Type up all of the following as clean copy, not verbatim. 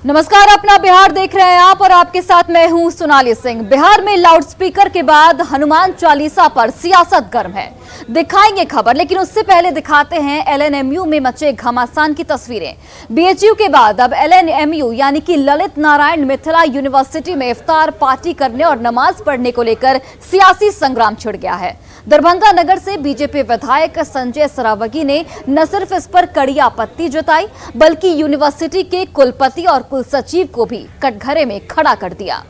नमस्कार, अपना बिहार देख रहे हैं आप और आपके साथ मैं हूं सोनाली सिंह। बिहार में लाउडस्पीकर के बाद हनुमान चालीसा पर सियासत गर्म है। दिखाएंगे खबर, लेकिन उससे पहले दिखाते हैं एलएनएमयू में मचे घमासान की तस्वीरें। बीएचयू के बाद अब एलएनएमयू यानी कि ललित नारायण मिथिला यूनिवर्सिटी में इफ्तार पार्टी करने और नमाज पढ़ने को लेकर सियासी संग्राम छिड़ गया है। दरभंगा नगर से बीजेपी विधायक संजय सरावगी ने न सिर्फ इस पर कड़ी आपत्ति जताई, बल्कि यूनिवर्सिटी के कुलपति और कुलसचिव को भी कटघरे में खड़ा कर दिया।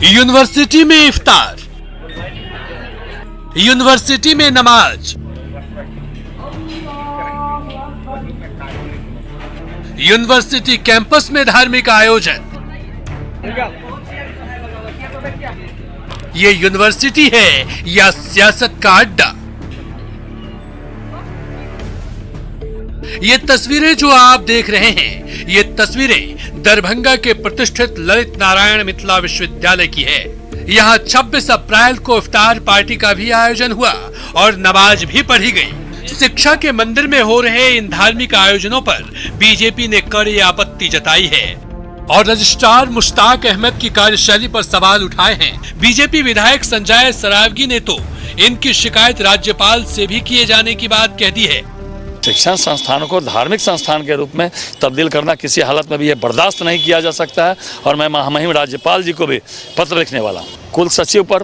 यूनिवर्सिटी में इफ्तार, यूनिवर्सिटी में नमाज, यूनिवर्सिटी कैंपस में धार्मिक आयोजन। ये यूनिवर्सिटी है या सियासत का अड्डा? ये तस्वीरें जो आप देख रहे हैं, ये तस्वीरें दरभंगा के प्रतिष्ठित ललित नारायण मिथिला विश्वविद्यालय की है। यहाँ 26 अप्रैल को इफ्तार पार्टी का भी आयोजन हुआ और नमाज भी पढ़ी गई। शिक्षा के मंदिर में हो रहे इन धार्मिक आयोजनों पर बीजेपी ने कड़ी आपत्ति जताई है और रजिस्ट्रार मुश्ताक अहमद की कार्यशैली पर सवाल उठाए हैं। बीजेपी विधायक संजय सरावगी ने तो इनकी शिकायत राज्यपाल से भी किए जाने की बात कह दी है। शिक्षण संस्थानों को धार्मिक संस्थान के रूप में तब्दील करना किसी हालत में भी ये बर्दाश्त नहीं किया जा सकता है और मैं महामहिम राज्यपाल जी को भी पत्र लिखने वाला हूँ। कुल सचिव पर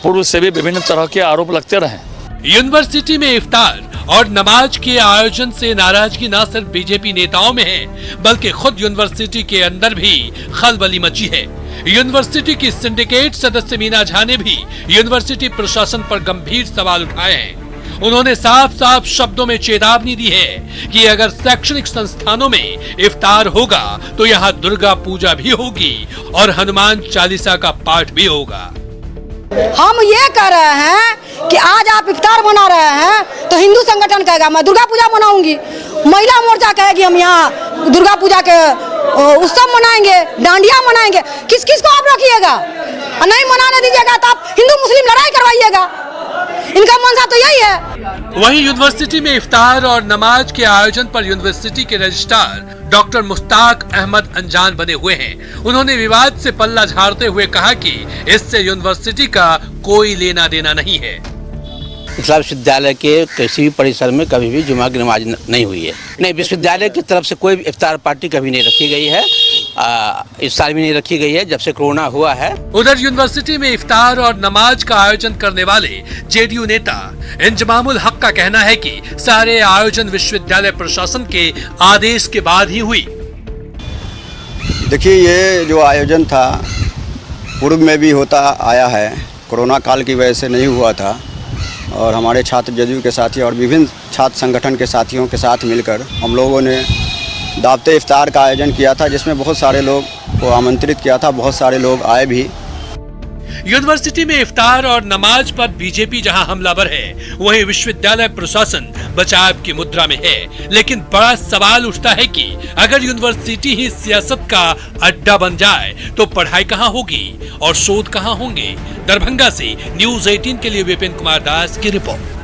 पूर्व से भी विभिन्न तरह के आरोप लगते रहे। यूनिवर्सिटी में इफ्तार और नमाज के आयोजन से नाराजगी न सिर्फ बीजेपी नेताओं में है, बल्कि खुद यूनिवर्सिटी के अंदर भी खलबली मची है। यूनिवर्सिटी की सिंडिकेट सदस्य मीना झा ने भी यूनिवर्सिटी प्रशासन पर गंभीर सवाल उठाए हैं। उन्होंने साफ साफ शब्दों में चेतावनी दी है कि अगर शैक्षणिक संस्थानों में इफ्तार होगा तो यहाँ दुर्गा पूजा भी होगी और हनुमान चालीसा का पाठ भी होगा। हम ये कह रहे हैं कि आज आप इफ्तार मना रहे हैं तो हिंदू संगठन कहेगा मैं दुर्गा पूजा मनाऊंगी, महिला मोर्चा कहेगी हम यहाँ दुर्गा पूजा के उत्सव मनाएंगे, डांडिया मनाएंगे। किस किस को आप रखिएगा? नहीं मनाने दीजिएगा तो आप हिंदू मुस्लिम लड़ाई करवाइएगा। इनका मंशा तो यही है। वहीं यूनिवर्सिटी में इफ्तार और नमाज के आयोजन पर यूनिवर्सिटी के रजिस्ट्रार डॉक्टर मुश्ताक अहमद अनजान बने हुए हैं। उन्होंने विवाद से पल्ला झाड़ते हुए कहा कि इससे यूनिवर्सिटी का कोई लेना देना नहीं है। मिथिला विश्वविद्यालय के किसी भी परिसर में कभी भी जुमा की नमाज नहीं हुई है। नहीं, विश्वविद्यालय की तरफ से कोई इफ्तार पार्टी कभी नहीं रखी गई है। इस साल भी नहीं रखी गई है जब से कोरोना हुआ है। उधर यूनिवर्सिटी में इफ्तार और नमाज का आयोजन करने वाले जेडीयू नेता इंजमामुल हक का कहना है कि सारे आयोजन विश्वविद्यालय प्रशासन के आदेश के बाद ही हुई। देखिए, ये जो आयोजन था पूर्व में भी होता आया है, कोरोना काल की वजह से नहीं हुआ था और हमारे छात्र जेडीयू के साथी और विभिन्न छात्र संगठन के साथियों के साथ मिलकर हम लोगों ने दावते इफ्तार का आयोजन किया था, जिसमें बहुत सारे लोग को आमंत्रित किया था, बहुत सारे लोग आए भी। यूनिवर्सिटी में इफ्तार और नमाज पर बीजेपी जहां हमलावर है, वहीं विश्वविद्यालय प्रशासन बचाव की मुद्रा में है। लेकिन बड़ा सवाल उठता है कि अगर यूनिवर्सिटी ही सियासत का अड्डा बन जाए तो पढ़ाई कहां होगी और शोध कहां होंगे। दरभंगा से न्यूज़ 18 के लिए विपिन कुमार दास की रिपोर्ट।